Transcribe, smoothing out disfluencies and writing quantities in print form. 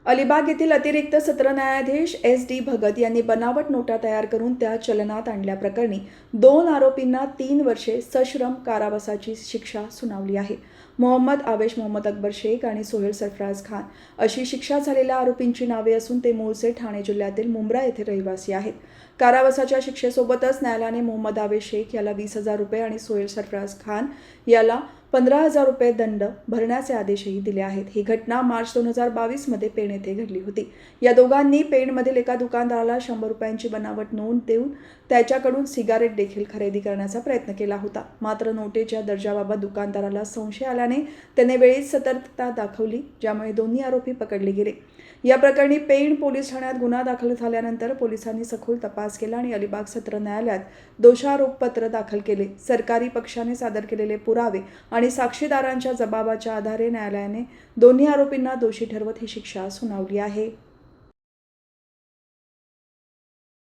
अलिबाग येथील अतिरिक्त सत्र न्यायाधीश S.D. भगत यांनी बनावट नोटा तयार करून त्या चलनात आणल्याप्रकरणी 2 आरोपींना 3 वर्षे सश्रम कारावासाची शिक्षा सुनावली आहे. मोहम्मद आवेश, मोहम्मद अकबर शेख आणि सोहेल सरफराज खान अशी शिक्षा झालेल्या आरोपींची नावे असून ते मूळचे ठाणे जिल्ह्यातील मुंब्रा येथे रहिवासी आहेत. कारावासाच्या शिक्षेसोबतच न्यायालयाने मोहम्मद आवेश शेख याला 20,000 रुपये आणि सोहेल सरफराज खान याला 15,000 रुपये दंड भरण्याचे आदेशही दिले आहेत. ही घटना मार्च 2022 मध्ये पेण येथे घडली होती. या दोघांनी पेणमधील एका दुकानदाराला 100 रुपयांची बनावट नोट देऊन त्याच्याकडून सिगारेट देखील खरेदी करण्याचा प्रयत्न केला होता. मात्र नोटेच्या दर्जाबाबत दुकानदाराला संशय आल्याने त्याने वेळीच सतर्कता दाखवली, ज्यामुळे दोन्ही आरोपी पकडले गेले. या प्रकरणी पेण पोलीस ठाण्यात गुन्हा दाखल झाल्यानंतर पोलिसांनी सखोल तपास केला आणि अलिबाग सत्र न्यायालयात दोषारोपपत्र दाखल केले. सरकारी पक्षाने सादर केलेले पुरावे आणि साक्षीदारांच्या जबाबाच्या आधारे न्यायालयाने दोन्ही आरोपींना दोषी ठरवत ही शिक्षा सुनावली आहे.